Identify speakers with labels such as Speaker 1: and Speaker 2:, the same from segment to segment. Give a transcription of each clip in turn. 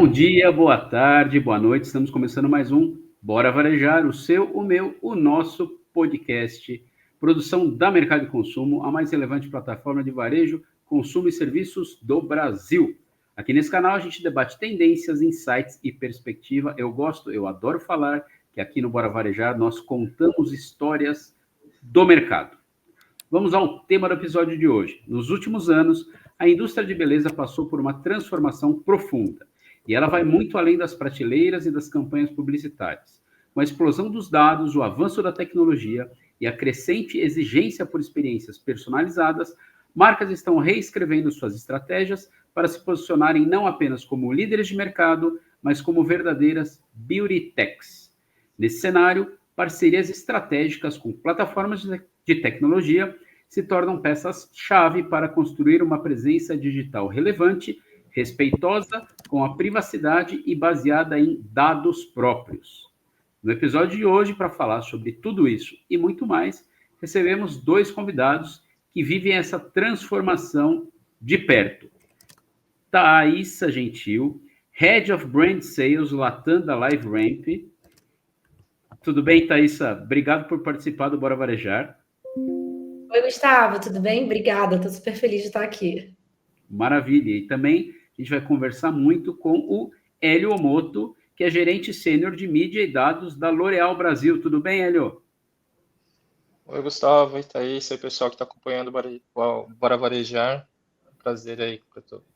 Speaker 1: Bom dia, boa tarde, boa noite. Estamos começando mais um Bora Varejar, o seu, o meu, o nosso podcast. Produção da Mercado de Consumo, a mais relevante plataforma de varejo, consumo e serviços do Brasil. Aqui nesse canal a gente debate tendências, insights e perspectiva. Eu adoro falar que aqui no Bora Varejar nós contamos histórias do mercado. Vamos ao tema do episódio de hoje. Nos últimos anos, a indústria de beleza passou por uma transformação profunda. E ela vai muito além das prateleiras e das campanhas publicitárias. Com a explosão dos dados, o avanço da tecnologia e a crescente exigência por experiências personalizadas, marcas estão reescrevendo suas estratégias para se posicionarem não apenas como líderes de mercado, mas como verdadeiras beauty techs. Nesse cenário, parcerias estratégicas com plataformas de tecnologia se tornam peças-chave para construir uma presença digital relevante, respeitosa com a privacidade e baseada em dados próprios. No episódio de hoje, para falar sobre tudo isso e muito mais, recebemos dois convidados que vivem essa transformação de perto. Thaisa Gentil, Head of Brand Sales Latam da LiveRamp. Tudo bem, Thaisa? Obrigado por participar do Bora Varejar.
Speaker 2: Oi, Gustavo, tudo bem? Obrigada, estou super feliz de estar aqui.
Speaker 1: Maravilha. E também a gente vai conversar muito com o Hélio Omoto, que é gerente sênior de mídia e dados da L'Oréal Brasil. Tudo bem, Hélio?
Speaker 3: Oi, Gustavo, e Thaís, oi, pessoal que está acompanhando o Bora Varejar. Prazer aí para todos.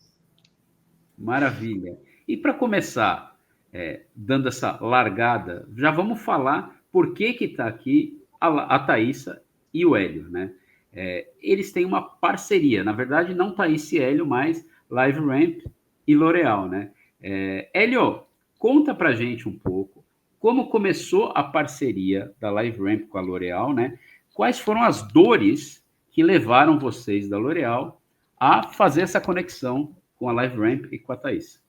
Speaker 1: Maravilha. E para começar, dando essa largada, já vamos falar por que está aqui a Thaisa e o Hélio, né? Eles têm uma parceria, na verdade não Thaisa e Hélio, mas LiveRamp e L'Oréal, né? Hélio, conta pra gente um pouco como começou a parceria da LiveRamp com a L'Oréal, né? Quais foram as dores que levaram vocês da L'Oréal a fazer essa conexão com a LiveRamp e com a Thaisa?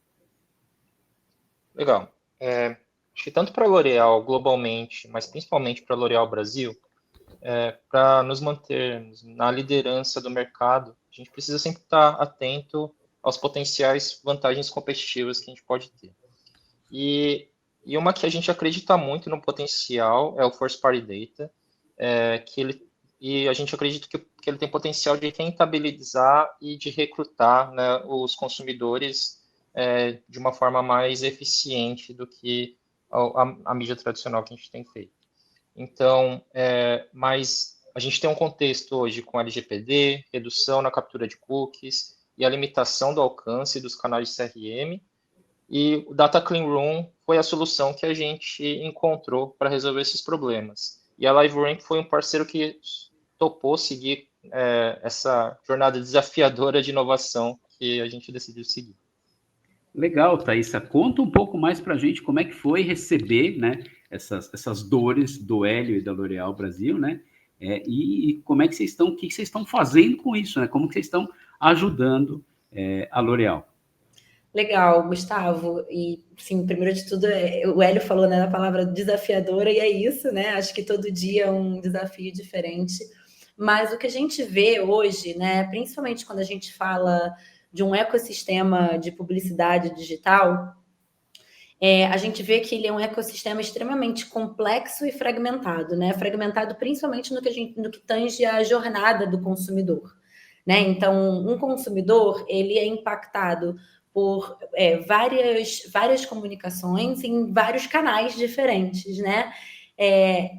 Speaker 3: Legal. Acho que tanto para a L'Oréal globalmente, mas principalmente para a L'Oréal Brasil, para nos mantermos na liderança do mercado, a gente precisa sempre estar atento aos potenciais vantagens competitivas que a gente pode ter. E uma que a gente acredita muito no potencial é o First Party Data, e a gente acredita que ele tem potencial de rentabilizar e de recrutar, né, os consumidores de uma forma mais eficiente do que a mídia tradicional que a gente tem feito. Então, mas a gente tem um contexto hoje com LGPD, redução na captura de cookies e a limitação do alcance dos canais de CRM, e o Data Clean Room foi a solução que a gente encontrou para resolver esses problemas. E a LiveRamp foi um parceiro que topou seguir essa jornada desafiadora de inovação que a gente decidiu seguir.
Speaker 1: Legal, Thaisa. Conta um pouco mais para a gente como é que foi receber, né, essas dores do Hélio e da L'Oréal Brasil, né? E como é que vocês estão, o que vocês estão fazendo com isso, né? Como que vocês estão ajudando a L'Oréal?
Speaker 2: Legal, Gustavo. E, sim, primeiro de tudo, o Hélio falou, né, a palavra desafiadora, e é isso, né? Acho que todo dia é um desafio diferente. Mas o que a gente vê hoje, né, principalmente quando a gente fala de um ecossistema de publicidade digital, a gente vê que ele é um ecossistema extremamente complexo e fragmentado, né? Fragmentado principalmente no que tange a jornada do consumidor, né? Então, um consumidor, ele é impactado por várias comunicações em vários canais diferentes, né?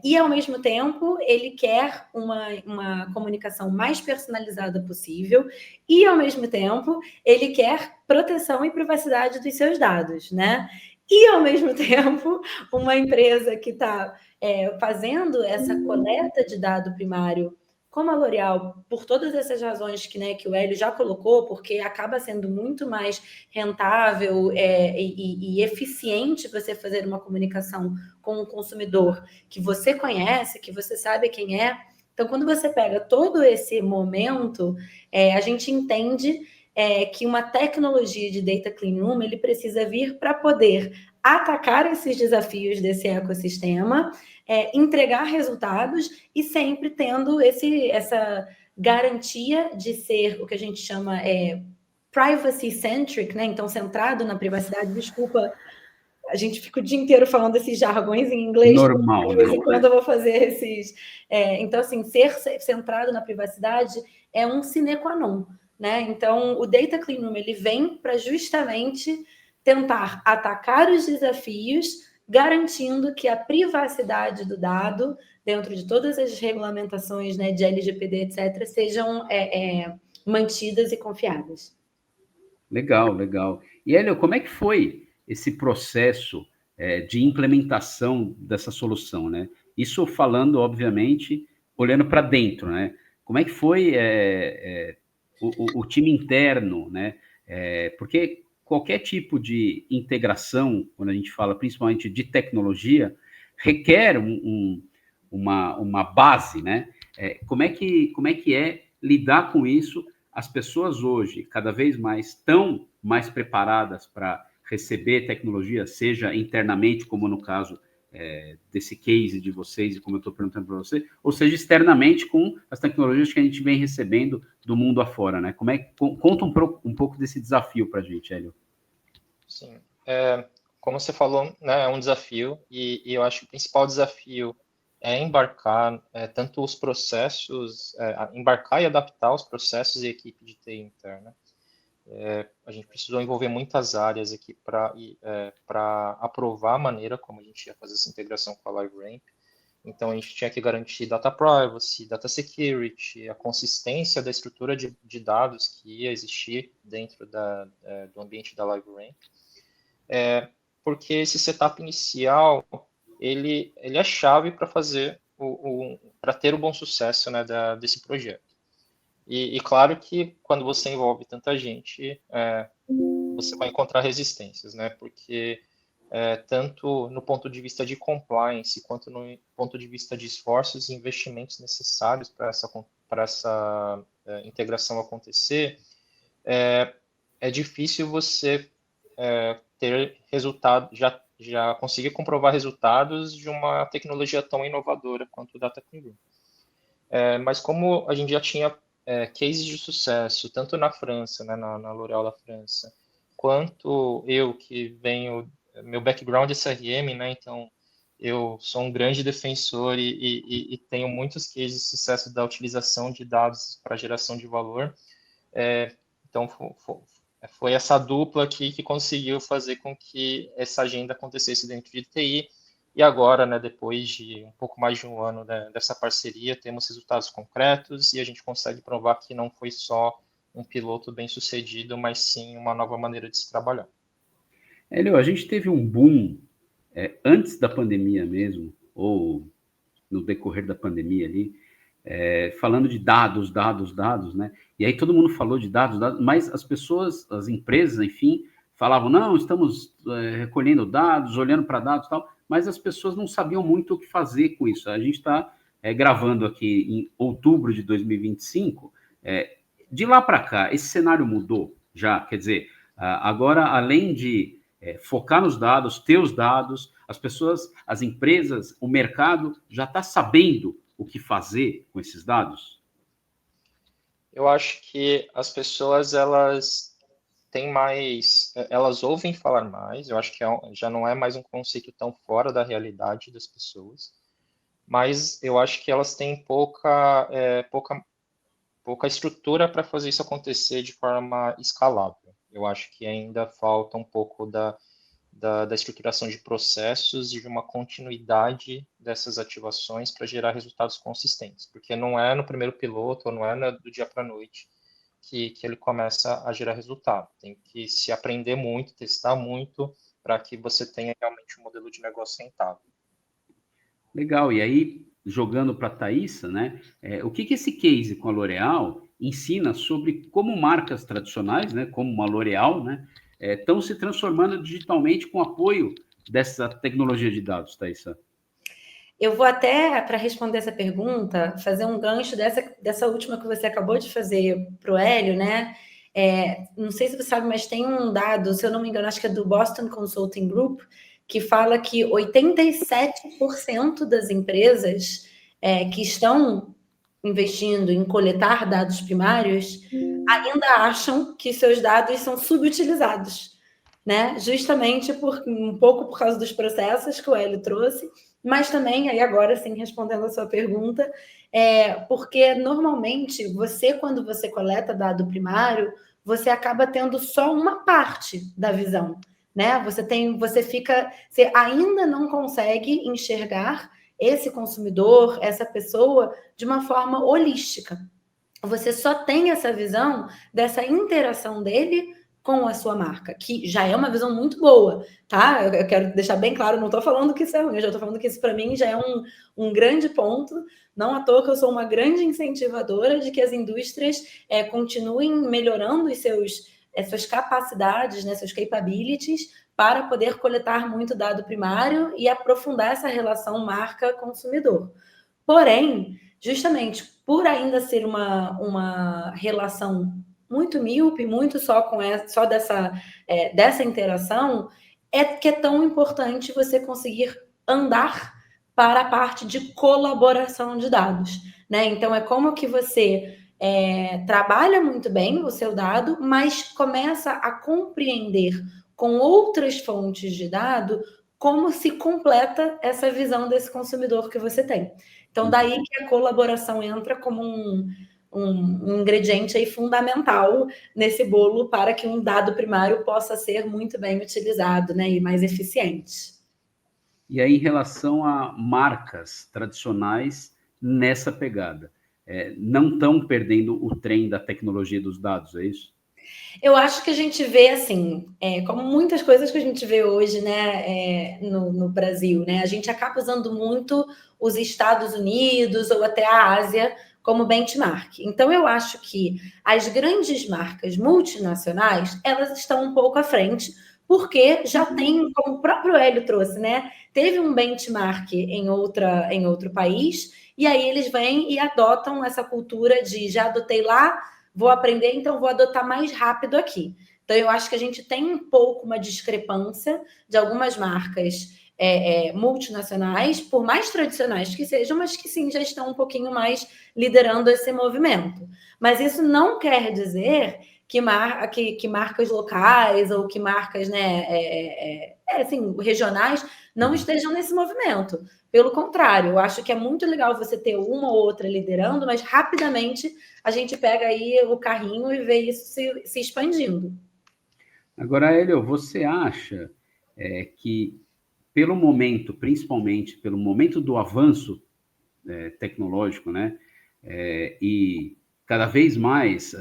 Speaker 2: E, ao mesmo tempo, ele quer uma comunicação mais personalizada possível e, ao mesmo tempo, ele quer proteção e privacidade dos seus dados, né? E, ao mesmo tempo, uma empresa que está fazendo essa coleta de dado primário, como a L'Oréal, por todas essas razões que o Hélio já colocou, porque acaba sendo muito mais rentável e eficiente você fazer uma comunicação com um consumidor que você conhece, que você sabe quem é. Então, quando você pega todo esse momento, a gente entende que uma tecnologia de Data Clean Room ele precisa vir para poder atacar esses desafios desse ecossistema, entregar resultados e sempre tendo essa garantia de ser o que a gente chama privacy-centric, né? Então, centrado na privacidade. Desculpa, a gente fica o dia inteiro falando esses jargões em inglês.
Speaker 1: Normal,
Speaker 2: de vez
Speaker 1: né?
Speaker 2: em quando eu vou fazer esses... então, assim, ser centrado na privacidade é um sine qua non, né? Então, o Data Clean Room, ele vem para justamente tentar atacar os desafios, garantindo que a privacidade do dado, dentro de todas as regulamentações, né, de LGPD, etc., sejam mantidas e confiáveis.
Speaker 1: Legal, legal. E, Hélio, como é que foi esse processo de implementação dessa solução, né? Isso falando, obviamente, olhando para dentro, né? Como é que foi o time interno, né? Porque qualquer tipo de integração, quando a gente fala principalmente de tecnologia, requer uma base, né? Como é que é lidar com isso? As pessoas hoje, cada vez mais, estão mais preparadas para receber tecnologia, seja internamente, como no caso desse case de vocês, e como eu estou perguntando para você, ou seja, externamente com as tecnologias que a gente vem recebendo do mundo afora, né? Conta um pouco desse desafio para a gente, Hélio.
Speaker 3: Sim. Como você falou, né, é um desafio, e eu acho que o principal desafio é embarcar tanto os processos, embarcar e adaptar os processos e equipe de TI interna. A gente precisou envolver muitas áreas aqui para aprovar a maneira como a gente ia fazer essa integração com a LiveRamp. Então, a gente tinha que garantir data privacy, data security, a consistência da estrutura de dados que ia existir dentro do ambiente da LiveRamp. Porque esse setup inicial, ele é chave para fazer para ter o bom sucesso, né, desse projeto. E claro que quando você envolve tanta gente, você vai encontrar resistências, né? Porque tanto no ponto de vista de compliance, quanto no ponto de vista de esforços e investimentos necessários para essa integração acontecer, é difícil você ter resultado, já conseguir comprovar resultados de uma tecnologia tão inovadora quanto o Data Clean Room. Mas como a gente já tinha cases de sucesso, tanto na França, né, na L'Oréal da França, quanto eu, que venho, meu background é CRM, né, então eu sou um grande defensor e tenho muitos cases de sucesso da utilização de dados para geração de valor. Então, foi essa dupla aqui que conseguiu fazer com que essa agenda acontecesse dentro de TI. E agora, né, depois de um pouco mais de um ano, né, dessa parceria, temos resultados concretos e a gente consegue provar que não foi só um piloto bem sucedido, mas sim uma nova maneira de se trabalhar.
Speaker 1: Hélio, a gente teve um boom antes da pandemia mesmo, ou no decorrer da pandemia ali, falando de dados, né? E aí todo mundo falou de dados, mas as pessoas, as empresas, enfim, falavam, não, estamos recolhendo dados, olhando para dados e tal, mas as pessoas não sabiam muito o que fazer com isso. A gente está gravando aqui em outubro de 2025. De lá para cá, esse cenário mudou já, quer dizer, agora, além de focar nos dados, ter os dados, as pessoas, as empresas, o mercado já está sabendo o que fazer com esses dados?
Speaker 3: Eu acho que as pessoas, elas ouvem falar mais, eu acho que já não é mais um conceito tão fora da realidade das pessoas, mas eu acho que elas têm pouca estrutura para fazer isso acontecer de forma escalável. Eu acho que ainda falta um pouco da estruturação de processos e de uma continuidade dessas ativações para gerar resultados consistentes, porque não é no primeiro piloto, ou não é do dia para a noite que ele começa a gerar resultado. Tem que se aprender muito, testar muito, para que você tenha realmente um modelo de negócio rentável.
Speaker 1: Legal, e aí, jogando para a Thaísa, né, o que esse case com a L'Oréal ensina sobre como marcas tradicionais, né, como uma L'Oréal, né, estão se transformando digitalmente com apoio dessa tecnologia de dados, Thaísa?
Speaker 2: Eu vou até, para responder essa pergunta, fazer um gancho dessa última que você acabou de fazer para o Hélio, né? Não sei se você sabe, mas tem um dado, se eu não me engano, acho que é do Boston Consulting Group, que fala que 87% das empresas que estão investindo em coletar dados primários ainda acham que seus dados são subutilizados, né? Justamente um pouco por causa dos processos que o Hélio trouxe, mas também, aí agora sim, respondendo a sua pergunta, porque normalmente quando você coleta dado primário, você acaba tendo só uma parte da visão, né? Você ainda não consegue enxergar esse consumidor, essa pessoa, de uma forma holística. Você só tem essa visão dessa interação dele com a sua marca, que já é uma visão muito boa, tá? Eu quero deixar bem claro, não estou falando que isso é ruim, eu já estou falando que isso para mim já é um grande ponto, não à toa que eu sou uma grande incentivadora de que as indústrias continuem melhorando suas capacidades, né, seus capabilities, para poder coletar muito dado primário e aprofundar essa relação marca-consumidor. Porém, justamente por ainda ser uma relação muito míope, muito só dessa interação, que é tão importante você conseguir andar para a parte de colaboração de dados, né? Então, é como que você trabalha muito bem o seu dado, mas começa a compreender com outras fontes de dado como se completa essa visão desse consumidor que você tem. Então, daí que a colaboração entra como um ingrediente aí fundamental nesse bolo para que um dado primário possa ser muito bem utilizado, né, e mais eficiente.
Speaker 1: E aí, em relação a marcas tradicionais nessa pegada, não estão perdendo o trem da tecnologia dos dados, é isso?
Speaker 2: Eu acho que a gente vê, assim, como muitas coisas que a gente vê hoje, né, no Brasil, né, a gente acaba usando muito os Estados Unidos ou até a Ásia como benchmark. Então, eu acho que as grandes marcas multinacionais, elas estão um pouco à frente, porque já tem, como o próprio Hélio trouxe, né, teve um benchmark em outro país, e aí eles vêm e adotam essa cultura de já adotei lá, vou aprender, então vou adotar mais rápido aqui. Então, eu acho que a gente tem um pouco uma discrepância de algumas marcas multinacionais, por mais tradicionais que sejam, mas que sim, já estão um pouquinho mais liderando esse movimento. Mas isso não quer dizer que marcas locais ou que marcas, né, assim, regionais não estejam nesse movimento. Pelo contrário, eu acho que é muito legal você ter uma ou outra liderando, mas rapidamente a gente pega aí o carrinho e vê isso se expandindo.
Speaker 1: Agora, Hélio, você acha que, pelo momento, principalmente pelo momento do avanço tecnológico, né, e cada vez mais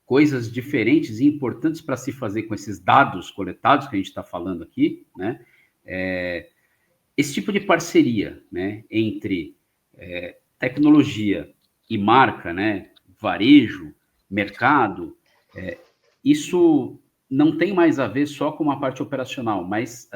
Speaker 1: coisas diferentes e importantes para se fazer com esses dados coletados que a gente está falando aqui, né, esse tipo de parceria, né, entre tecnologia e marca, né, varejo, mercado, isso não tem mais a ver só com uma parte operacional, mas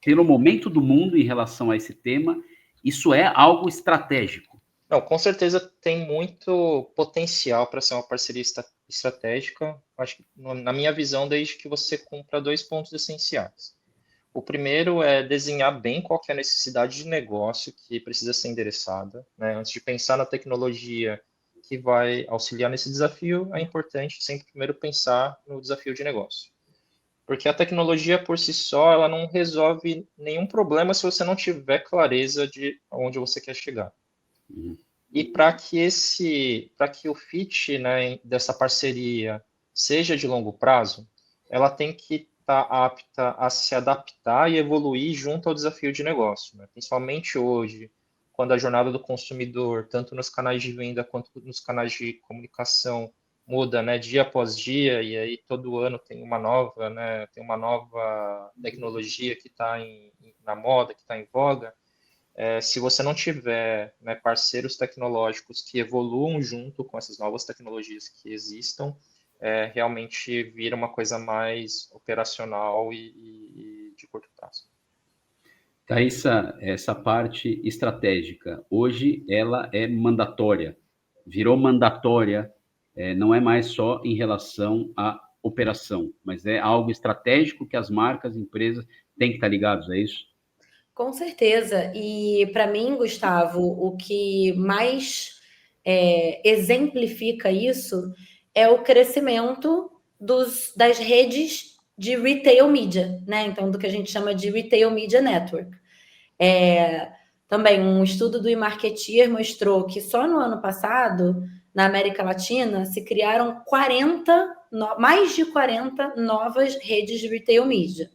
Speaker 1: pelo momento do mundo em relação a esse tema, isso é algo estratégico.
Speaker 3: Não, com certeza tem muito potencial para ser uma parceria estratégica. Acho que, na minha visão, desde que você cumpra 2 pontos essenciais. O primeiro é desenhar bem qual que é a necessidade de negócio que precisa ser endereçada, né? Antes de pensar na tecnologia que vai auxiliar nesse desafio, é importante sempre primeiro pensar no desafio de negócio. Porque a tecnologia por si só, ela não resolve nenhum problema se você não tiver clareza de onde você quer chegar. E para que o fit, né, dessa parceria seja de longo prazo, ela tem que estar apta a se adaptar e evoluir junto ao desafio de negócio, né? Principalmente hoje, quando a jornada do consumidor, tanto nos canais de venda quanto nos canais de comunicação, muda, né, dia após dia, e aí todo ano tem uma nova, né, tem uma nova tecnologia que está na moda, que está em voga. Se você não tiver, né, parceiros tecnológicos que evoluam junto com essas novas tecnologias que existam, realmente vira uma coisa mais operacional e de curto prazo.
Speaker 1: Tá, essa parte estratégica, hoje ela é mandatória, virou mandatória, não é mais só em relação à operação, mas é algo estratégico que as marcas, empresas têm que estar ligados, é isso?
Speaker 2: Com certeza. E para mim, Gustavo, o que mais exemplifica isso é o crescimento das redes de retail media, né? Então, do que a gente chama de retail media network. Também um estudo do eMarketer mostrou que só no ano passado, na América Latina, se criaram mais de 40 novas redes de retail media.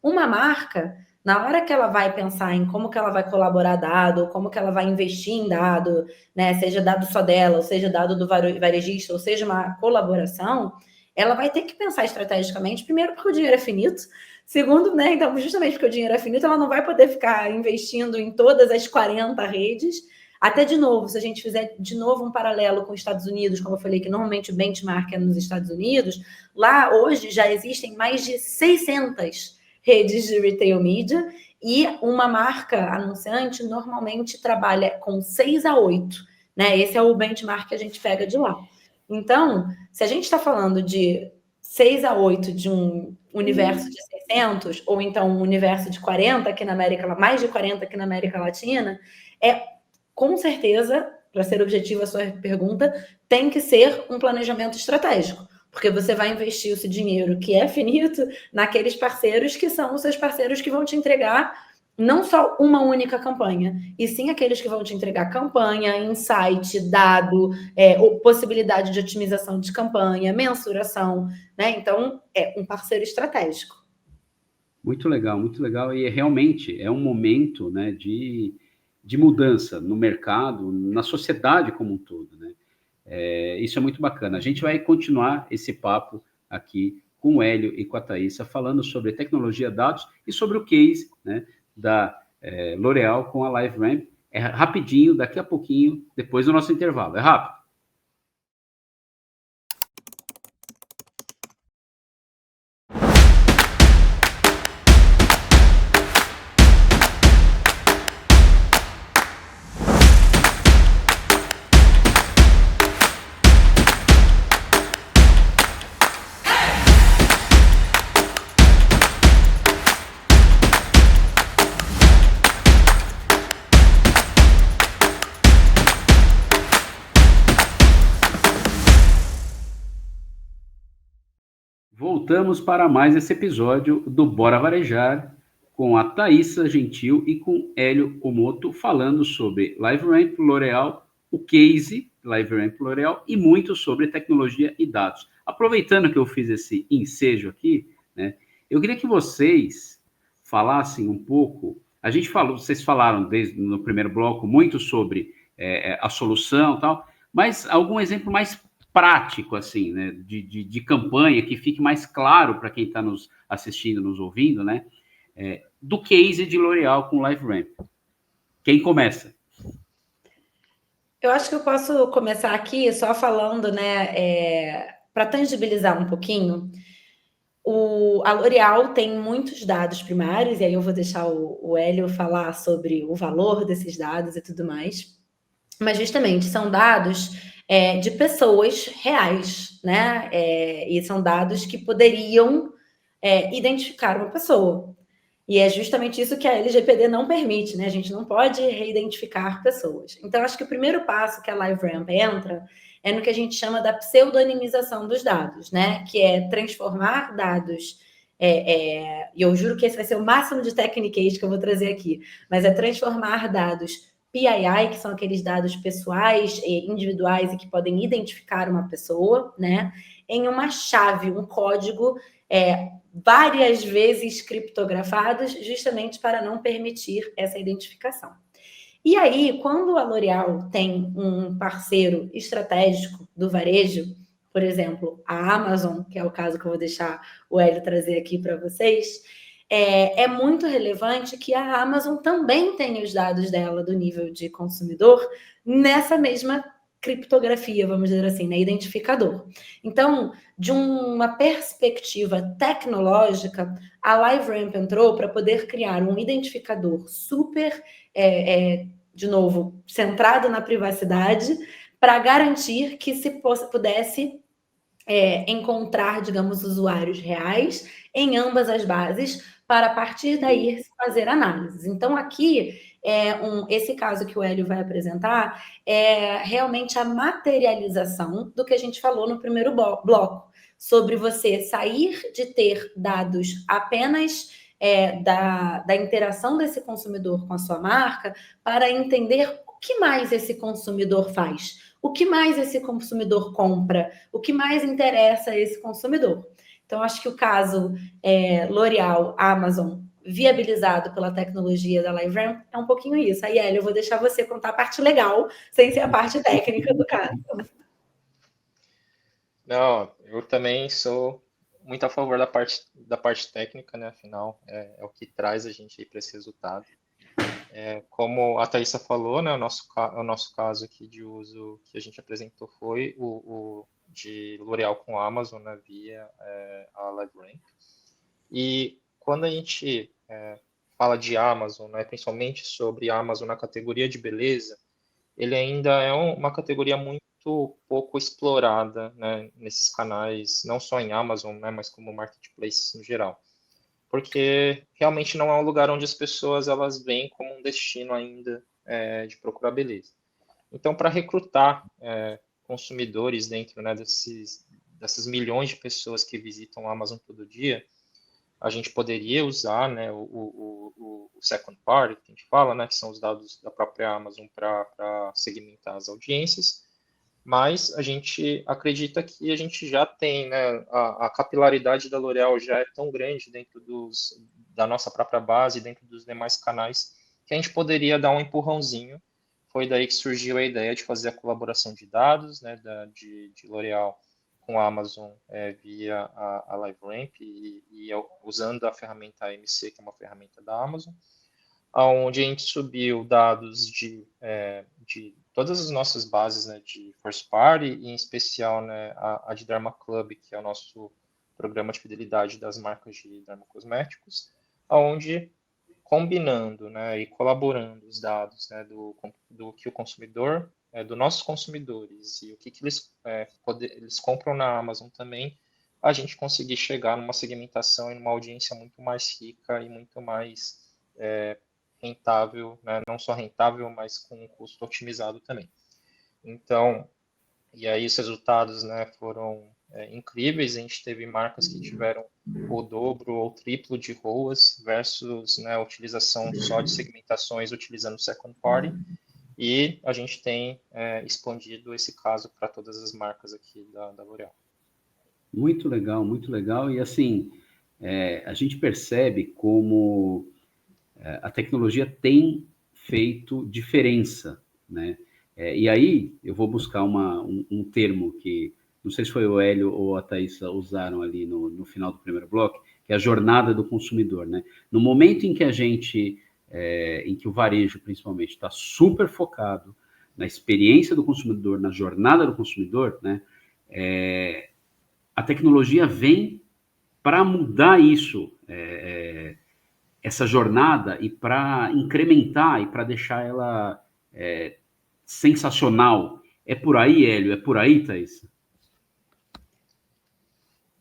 Speaker 2: Uma marca, na hora que ela vai pensar em como que ela vai colaborar dado, como que ela vai investir em dado, né, seja dado só dela, ou seja dado do varejista, ou seja uma colaboração, ela vai ter que pensar estrategicamente, primeiro porque o dinheiro é finito, segundo, né, então justamente porque o dinheiro é finito, ela não vai poder ficar investindo em todas as 40 redes. Até de novo, se a gente fizer de novo um paralelo com os Estados Unidos, como eu falei que normalmente o benchmark é nos Estados Unidos, lá hoje já existem mais de 600 redes de retail media e uma marca anunciante normalmente trabalha com 6 a 8, né? Esse é o benchmark que a gente pega de lá. Então, se a gente está falando de 6 a 8 de um universo de 600, ou então um universo de 40 aqui na América, mais de 40 aqui na América Latina, com certeza, para ser objetiva a sua pergunta, tem que ser um planejamento estratégico, porque você vai investir esse dinheiro que é finito naqueles parceiros que são os seus parceiros que vão te entregar não só uma única campanha, e sim aqueles que vão te entregar campanha, insight, dado, possibilidade de otimização de campanha, mensuração, né? Então, é um parceiro estratégico.
Speaker 1: Muito legal, e realmente é um momento, né, de mudança no mercado, na sociedade como um todo, né? Isso é muito bacana. A gente vai continuar esse papo aqui com o Hélio e com a Thaísa, falando sobre tecnologia, dados e sobre o case, né, da L'Oréal com a LiveRamp. É rapidinho, daqui a pouquinho, depois do nosso intervalo. É rápido. Voltamos para mais esse episódio do Bora Varejar, com a Thaísa Gentil e com Hélio Omoto, falando sobre LiveRamp, L'Oréal, o case LiveRamp, L'Oréal e muito sobre tecnologia e dados. Aproveitando que eu fiz esse ensejo aqui, né, eu queria que vocês falassem um pouco. Vocês falaram desde no primeiro bloco muito sobre a solução e tal, mas algum exemplo mais prático, assim, né, de campanha, que fique mais claro para quem está nos assistindo, nos ouvindo, né, do case de L'Oréal com LiveRamp. Quem começa?
Speaker 2: Eu acho que eu posso começar aqui só falando, né, para tangibilizar um pouquinho. A L'Oréal tem muitos dados primários, e aí eu vou deixar o Hélio falar sobre o valor desses dados e tudo mais. Mas justamente são dados de pessoas reais, né? E são dados que poderiam identificar uma pessoa. E é justamente isso que a LGPD não permite, né? A gente não pode reidentificar pessoas. Então, acho que o primeiro passo que a LiveRamp entra é no que a gente chama da pseudonimização dos dados, né? Que é transformar dados. E eu juro que esse vai ser o máximo de techniquez que eu vou trazer aqui, mas é transformar dados PII, que são aqueles dados pessoais e individuais e que podem identificar uma pessoa, né? Em uma chave, um código várias vezes criptografados, justamente para não permitir essa identificação. E aí, quando a L'Oréal tem um parceiro estratégico do varejo, por exemplo, a Amazon, que é o caso que eu vou deixar o Hélio trazer aqui para vocês, é muito relevante que a Amazon também tenha os dados dela do nível de consumidor nessa mesma criptografia, vamos dizer assim, né? Identificador. Então, de uma perspectiva tecnológica, a LiveRamp entrou para poder criar um identificador super, de novo, centrado na privacidade, para garantir que se pudesse encontrar, digamos, usuários reais em ambas as bases, para, a partir daí, fazer análises. Então, aqui, esse caso que o Hélio vai apresentar é realmente a materialização do que a gente falou no primeiro bloco, sobre você sair de ter dados apenas da interação desse consumidor com a sua marca para entender o que mais esse consumidor faz, o que mais esse consumidor compra, o que mais interessa a esse consumidor. Então, acho que o caso L'Oréal, Amazon, viabilizado pela tecnologia da LiveRamp, é um pouquinho isso. Aí, Hélio, eu vou deixar você contar a parte legal, sem ser a parte técnica do caso.
Speaker 3: Não, eu também sou muito a favor da parte técnica, né? Afinal, é o que traz a gente aí para esse resultado. Como a Thaisa falou, né? O nosso caso aqui de uso que a gente apresentou foi o de L'Oréal com Amazon, né, via a LiveRamp. E quando a gente fala de Amazon, né, principalmente sobre Amazon na categoria de beleza, ele ainda é uma categoria muito pouco explorada, né, nesses canais, não só em Amazon, né, mas como marketplace no geral. Porque realmente não é um lugar onde as pessoas elas veem como um destino ainda de procurar beleza. Então, para recrutar consumidores dentro, né, dessas milhões de pessoas que visitam a Amazon todo dia, a gente poderia usar, né, o second party, que a gente fala, né, que são os dados da própria Amazon para segmentar as audiências, mas a gente acredita que a gente já tem, né, a capilaridade da L'Oréal já é tão grande dentro da nossa própria base, dentro dos demais canais, que a gente poderia dar um empurrãozinho. Foi daí que surgiu a ideia de fazer a colaboração de dados, né, de L'Oréal com a Amazon via a LiveRamp e usando a ferramenta AMC, que é uma ferramenta da Amazon, onde a gente subiu dados de todas as nossas bases, né, de first party, e em especial, né, a de Derma Club, que é o nosso programa de fidelidade das marcas de dermocosméticos, onde combinando, né, e colaborando os dados, né, do que o consumidor, dos nossos consumidores e o que eles compram na Amazon também, a gente conseguir chegar numa segmentação e numa audiência muito mais rica e muito mais rentável, né, não só rentável, mas com um custo otimizado também. Então, e aí os resultados, né, foram incríveis. A gente teve marcas que tiveram o dobro ou triplo de ROAS versus, né, a utilização só de segmentações utilizando o second party. E a gente tem expandido esse caso para todas as marcas aqui da L'Oréal.
Speaker 1: Muito legal, muito legal. E assim, a gente percebe como a tecnologia tem feito diferença, né? E aí eu vou buscar um termo que não sei se foi o Hélio ou a Thaisa usaram ali no final do primeiro bloco, que é a jornada do consumidor, né? No momento em que em que o varejo principalmente está super focado na experiência do consumidor, na jornada do consumidor, né? A tecnologia vem para mudar isso, essa jornada, e para incrementar e para deixar ela sensacional. É por aí, Hélio? É por aí, Thaís?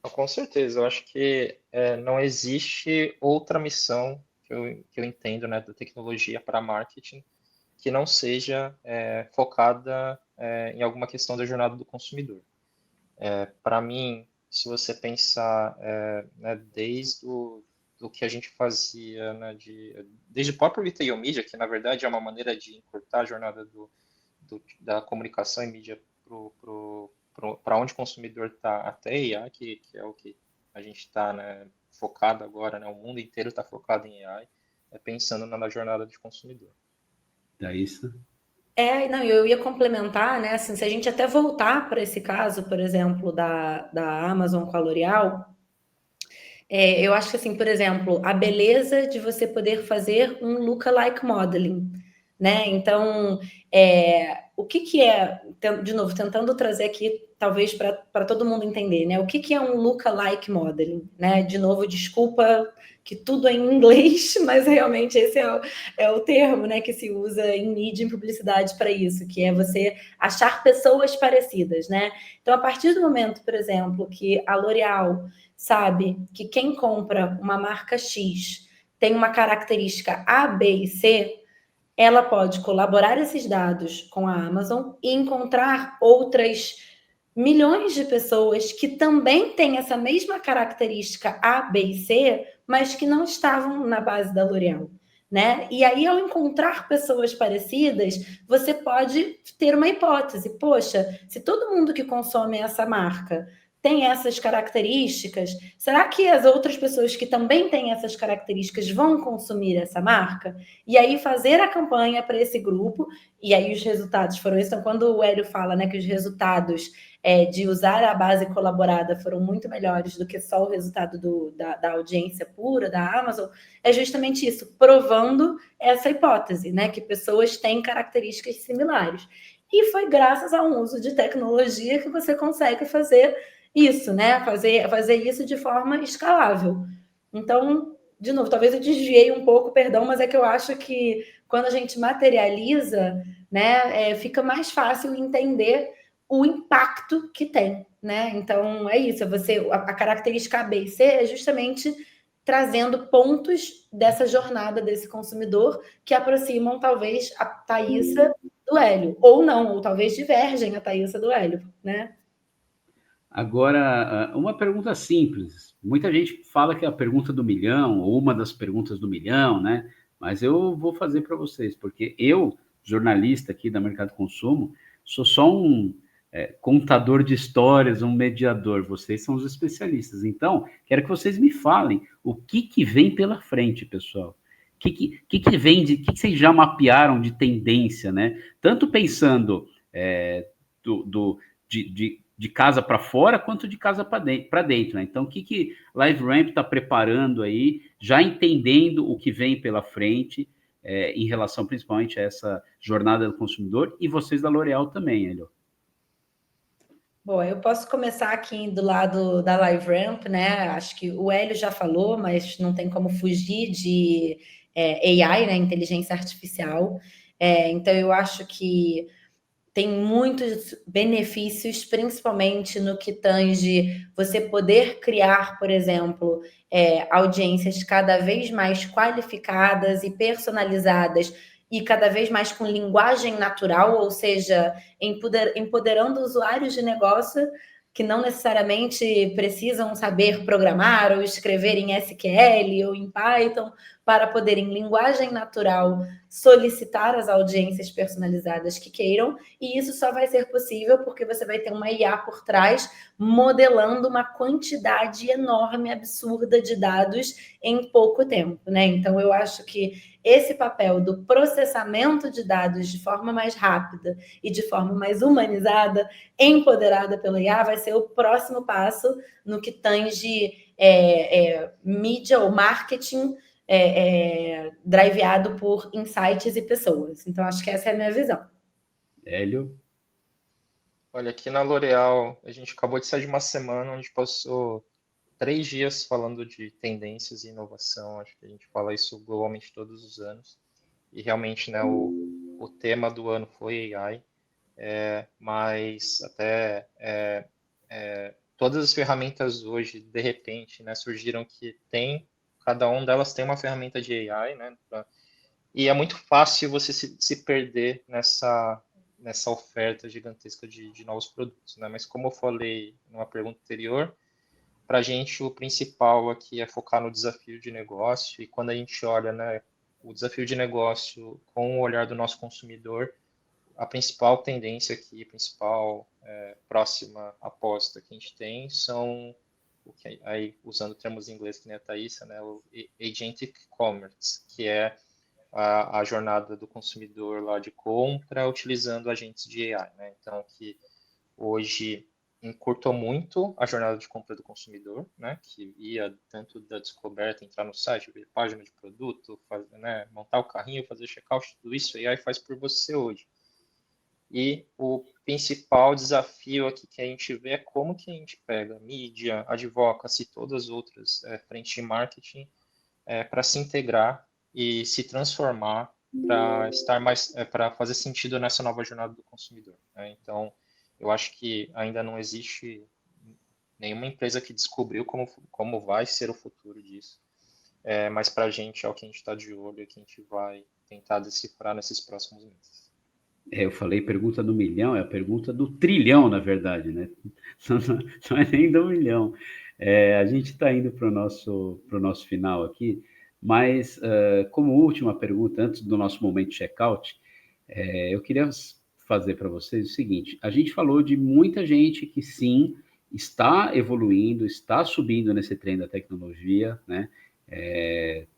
Speaker 3: Com certeza, eu acho que não existe outra missão que eu entendo, né, da tecnologia para marketing que não seja focada em alguma questão da jornada do consumidor. Para mim, se você pensar né, desde do que a gente fazia, né, desde o próprio retail media, que na verdade é uma maneira de encurtar a jornada da comunicação e mídia para onde o consumidor está, até IA, que é o que a gente está, né, focado agora, né, o mundo inteiro está focado em AI, pensando na jornada de consumidor.
Speaker 1: É isso.
Speaker 2: Não, eu ia complementar, né? Assim, se a gente até voltar para esse caso, por exemplo, da Amazon com a L'Oréal, eu acho que, assim, por exemplo, a beleza de você poder fazer um lookalike modeling, né? Então, O que é, de novo, tentando trazer aqui, talvez para todo mundo entender, né? O que é um lookalike modeling, né? De novo, desculpa que tudo é em inglês, mas realmente esse é o termo, né, que se usa em mídia e em publicidade para isso, que é você achar pessoas parecidas, né? Então, a partir do momento, por exemplo, que a L'Oréal sabe que quem compra uma marca X tem uma característica A, B e C, ela pode colaborar esses dados com a Amazon e encontrar outras milhões de pessoas que também têm essa mesma característica A, B e C, mas que não estavam na base da L'Oréal, né? E aí, ao encontrar pessoas parecidas, você pode ter uma hipótese. Poxa, se todo mundo que consome essa marca tem essas características, será que as outras pessoas que também têm essas características vão consumir essa marca? E aí fazer a campanha para esse grupo, e aí os resultados foram isso. Então, quando o Hélio fala, né, que os resultados de usar a base colaborada foram muito melhores do que só o resultado da audiência pura da Amazon, é justamente isso, provando essa hipótese, né, que pessoas têm características similares. E foi graças a um uso de tecnologia que você consegue fazer isso, né? Fazer isso de forma escalável. Então, de novo, talvez eu desviei um pouco, perdão, mas é que eu acho que quando a gente materializa, né, fica mais fácil entender o impacto que tem, né? Então, é isso. A característica A, B e C é justamente trazendo pontos dessa jornada desse consumidor que aproximam, talvez, a Thaísa do Hélio. Ou não, ou talvez divergem a Thaísa do Hélio, né?
Speaker 1: Agora, uma pergunta simples. Muita gente fala que é a pergunta do milhão, ou uma das perguntas do milhão, né? Mas eu vou fazer para vocês, porque eu, jornalista aqui da Mercado Consumo, sou só um contador de histórias, um mediador. Vocês são os especialistas. Então, quero que vocês me falem o que vem pela frente, pessoal. O que vem de. O que vocês já mapearam de tendência, né? Tanto pensando de casa para fora, quanto de casa para dentro, né? Então, o que LiveRamp está preparando aí, já entendendo o que vem pela frente, em relação principalmente a essa jornada do consumidor, e vocês da L'Oréal também, Hélio?
Speaker 2: Bom, eu posso começar aqui do lado da LiveRamp, né? Acho que o Hélio já falou, mas não tem como fugir de AI, né? Inteligência artificial. Então, eu acho que tem muitos benefícios, principalmente no que tange você poder criar, por exemplo, audiências cada vez mais qualificadas e personalizadas e cada vez mais com linguagem natural, ou seja, empoderando usuários de negócio que não necessariamente precisam saber programar ou escrever em SQL ou em Python para poder, em linguagem natural, solicitar as audiências personalizadas que queiram, e isso só vai ser possível porque você vai ter uma IA por trás modelando uma quantidade enorme, absurda de dados em pouco tempo, né? Então, eu acho que esse papel do processamento de dados de forma mais rápida e de forma mais humanizada, empoderada pela IA, vai ser o próximo passo no que tange mídia ou marketing driveado por insights e pessoas. Então, acho que essa é a minha visão.
Speaker 1: Hélio?
Speaker 3: Olha, aqui na L'Oréal, a gente acabou de sair de uma semana onde passou 3 dias falando de tendências e inovação. Acho que a gente fala isso globalmente todos os anos. E realmente, né, o tema do ano foi AI, mas até todas as ferramentas hoje, de repente, né, surgiram que cada uma delas tem uma ferramenta de AI, né, e é muito fácil você se perder nessa oferta gigantesca de novos produtos, né? Mas como eu falei numa pergunta anterior, para a gente o principal aqui é focar no desafio de negócio, e quando a gente olha, né, o desafio de negócio com o olhar do nosso consumidor, a principal tendência aqui, a principal próxima aposta que a gente tem são, aí usando termos em inglês que nem a Thaísa, né, o Agentic Commerce, que é a jornada do consumidor lá de compra utilizando agentes de AI, né? Então, que hoje encurtou muito a jornada de compra do consumidor, né? Que ia tanto da descoberta, entrar no site, ver página de produto, montar o carrinho, fazer check-out, tudo isso a AI faz por você hoje. E o principal desafio aqui que a gente vê é como que a gente pega mídia, advocacy, todas as outras frentes de marketing para se integrar e se transformar para estar mais, para fazer sentido nessa nova jornada do consumidor, né? Então, eu acho que ainda não existe nenhuma empresa que descobriu como vai ser o futuro disso. Mas para a gente é o que a gente está de olho e que a gente vai tentar decifrar nesses próximos meses.
Speaker 1: Eu falei pergunta do milhão, é a pergunta do trilhão, na verdade, né? Não é nem do milhão. A gente está indo para o nosso final aqui, mas como última pergunta, antes do nosso momento de check-out, eu queria fazer para vocês o seguinte: a gente falou de muita gente que sim, está evoluindo, está subindo nesse trem da tecnologia, né?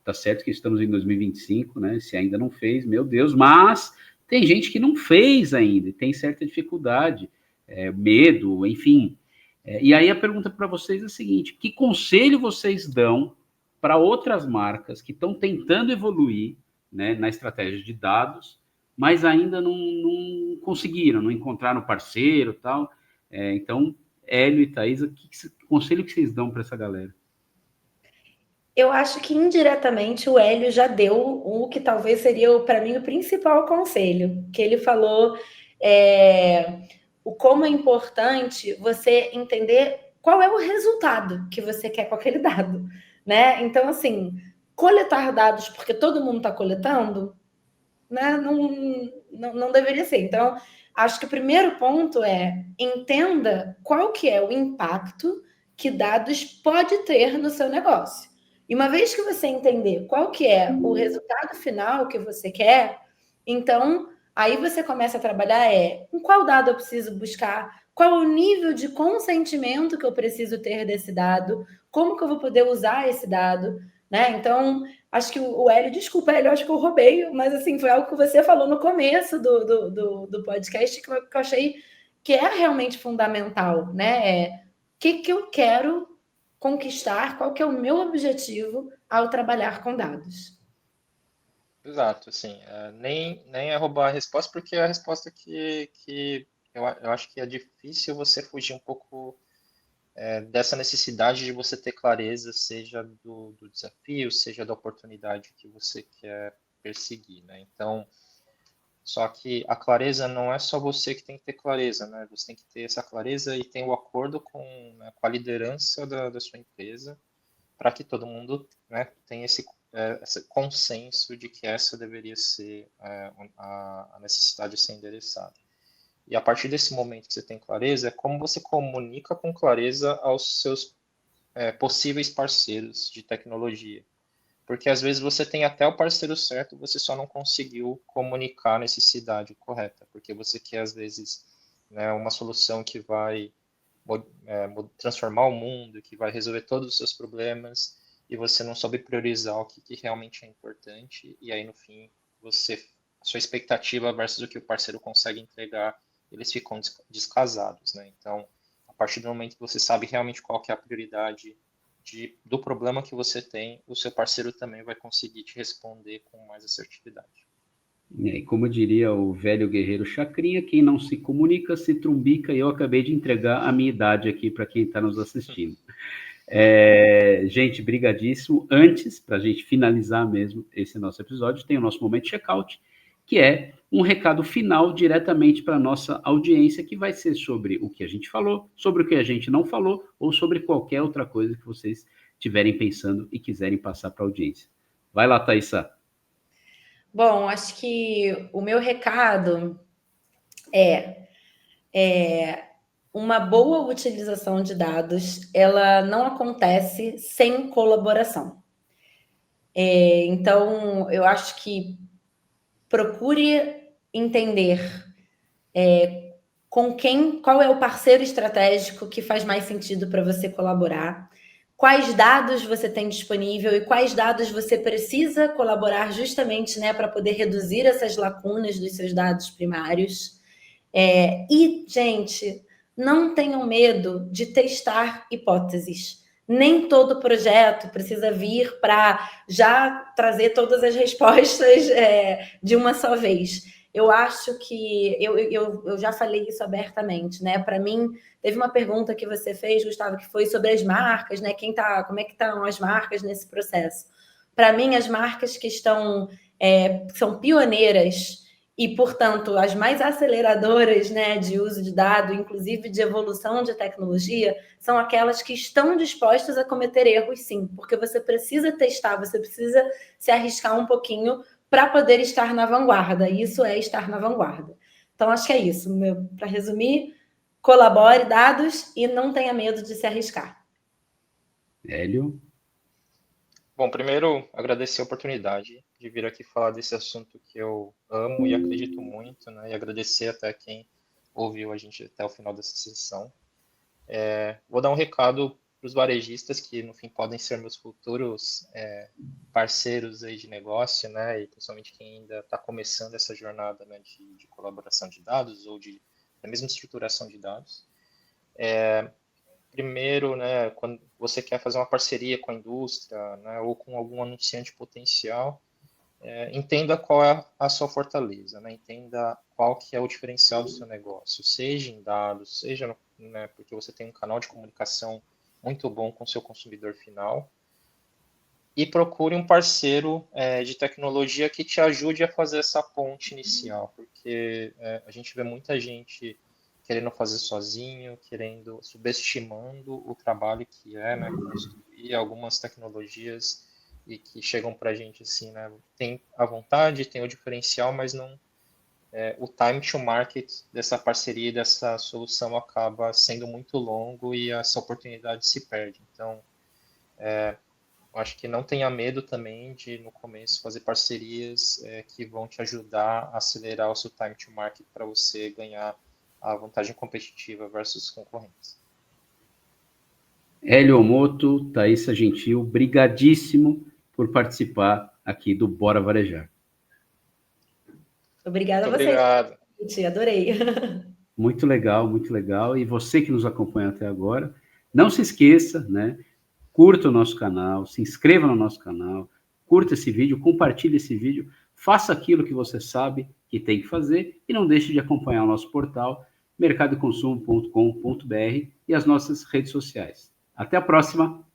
Speaker 1: Tá certo que estamos em 2025, né? Se ainda não fez, meu Deus, mas tem gente que não fez ainda, e tem certa dificuldade, medo, enfim. E aí a pergunta para vocês é a seguinte: que conselho vocês dão para outras marcas que estão tentando evoluir, né, na estratégia de dados, mas ainda não conseguiram, não encontraram parceiro e tal? Então, Hélio e Thaisa, que conselho que vocês dão para essa galera?
Speaker 2: Eu acho que indiretamente o Hélio já deu o que talvez seria, para mim, o principal conselho, que ele falou o como é importante você entender qual é o resultado que você quer com aquele dado, né? Então, assim, coletar dados porque todo mundo está coletando, né? Não deveria ser. Então, acho que o primeiro ponto é entenda qual que é o impacto que dados pode ter no seu negócio. E uma vez que você entender qual que é o resultado final que você quer, então aí você começa a trabalhar com qual dado eu preciso buscar, qual o nível de consentimento que eu preciso ter desse dado, como que eu vou poder usar esse dado, né? Então, acho que o Hélio, desculpa, Hélio, acho que eu roubei, mas assim, foi algo que você falou no começo do podcast que eu achei que é realmente fundamental, né? O que eu quero conquistar, qual que é o meu objetivo ao trabalhar com dados.
Speaker 3: Exato, assim, nem é roubar a resposta, porque é a resposta que eu acho que é difícil você fugir um pouco dessa necessidade de você ter clareza, seja do desafio, seja da oportunidade que você quer perseguir, né? Então, só que a clareza não é só você que tem que ter clareza, né? Você tem que ter essa clareza e tem o acordo com a liderança da sua empresa, para que todo mundo, né, tenha esse consenso de que essa deveria ser a necessidade de ser endereçada. E a partir desse momento que você tem clareza, é como você comunica com clareza aos seus possíveis parceiros de tecnologia. Porque às vezes você tem até o parceiro certo, você só não conseguiu comunicar a necessidade correta, porque você quer às vezes, né, uma solução que vai transformar o mundo, que vai resolver todos os seus problemas, e você não soube priorizar o que realmente é importante, e aí no fim, sua expectativa versus o que o parceiro consegue entregar, eles ficam descasados, né? Então, a partir do momento que você sabe realmente qual que é a prioridade do problema que você tem, o seu parceiro também vai conseguir te responder com mais assertividade.
Speaker 1: E como diria o velho guerreiro Chacrinha, quem não se comunica se trumbica, e eu acabei de entregar a minha idade aqui para quem está nos assistindo. Gente, brigadíssimo. Antes, para a gente finalizar mesmo esse nosso episódio, tem o nosso momento de check-out, que é um recado final diretamente para a nossa audiência, que vai ser sobre o que a gente falou, sobre o que a gente não falou, ou sobre qualquer outra coisa que vocês estiverem pensando e quiserem passar para a audiência. Vai lá, Thaisa.
Speaker 2: Bom, acho que o meu recado é uma boa utilização de dados, ela não acontece sem colaboração. Então, eu acho que procure entender qual é o parceiro estratégico que faz mais sentido para você colaborar, quais dados você tem disponível e quais dados você precisa colaborar justamente, né, para poder reduzir essas lacunas dos seus dados primários. E, gente, não tenham medo de testar hipóteses. Nem todo projeto precisa vir para já trazer todas as respostas de uma só vez. Eu acho que eu já falei isso abertamente, né? Para mim, teve uma pergunta que você fez, Gustavo, que foi sobre as marcas, né? Como é que estão as marcas nesse processo? Para mim, as marcas que são pioneiras e, portanto, as mais aceleradoras, né, de uso de dado, inclusive de evolução de tecnologia, são aquelas que estão dispostas a cometer erros, sim, porque você precisa testar, você precisa se arriscar um pouquinho para poder estar na vanguarda. Isso é estar na vanguarda. Então, acho que é isso. Para resumir, colabore dados e não tenha medo de se arriscar.
Speaker 1: Hélio?
Speaker 3: Bom, primeiro, agradecer a oportunidade de vir aqui falar desse assunto que eu amo e acredito muito, né? E agradecer até quem ouviu a gente até o final dessa sessão. Vou dar um recado para os varejistas que, no fim, podem ser meus futuros parceiros aí de negócio, né? E principalmente quem ainda está começando essa jornada, né, de colaboração de dados ou da mesma estruturação de dados. Primeiro, né, quando você quer fazer uma parceria com a indústria, né, ou com algum anunciante potencial, entenda qual é a sua fortaleza, né, entenda qual que é o diferencial do seu negócio, seja em dados, seja, né, porque você tem um canal de comunicação muito bom com o seu consumidor final, e procure um parceiro de tecnologia que te ajude a fazer essa ponte inicial, porque a gente vê muita gente querendo fazer sozinho, subestimando o trabalho que né, construir algumas tecnologias e que chegam para a gente assim, né, tem a vontade, tem o diferencial, mas não o time to market dessa parceria, dessa solução acaba sendo muito longo e essa oportunidade se perde. Então, eu acho que não tenha medo também de, no começo, fazer parcerias que vão te ajudar a acelerar o seu time to market para você ganhar a vantagem competitiva versus os concorrentes.
Speaker 1: Hélio Omoto, Thaisa Gentil, brigadíssimo por participar aqui do Bora Varejar.
Speaker 2: Obrigada
Speaker 3: Muito
Speaker 2: a vocês.
Speaker 3: obrigado.
Speaker 2: Adorei.
Speaker 1: Muito legal, muito legal. E você que nos acompanha até agora, não se esqueça, né? Curta o nosso canal, se inscreva no nosso canal, curta esse vídeo, compartilhe esse vídeo, faça aquilo que você sabe que tem que fazer e não deixe de acompanhar o nosso portal mercadoconsumo.com.br e as nossas redes sociais. Até a próxima!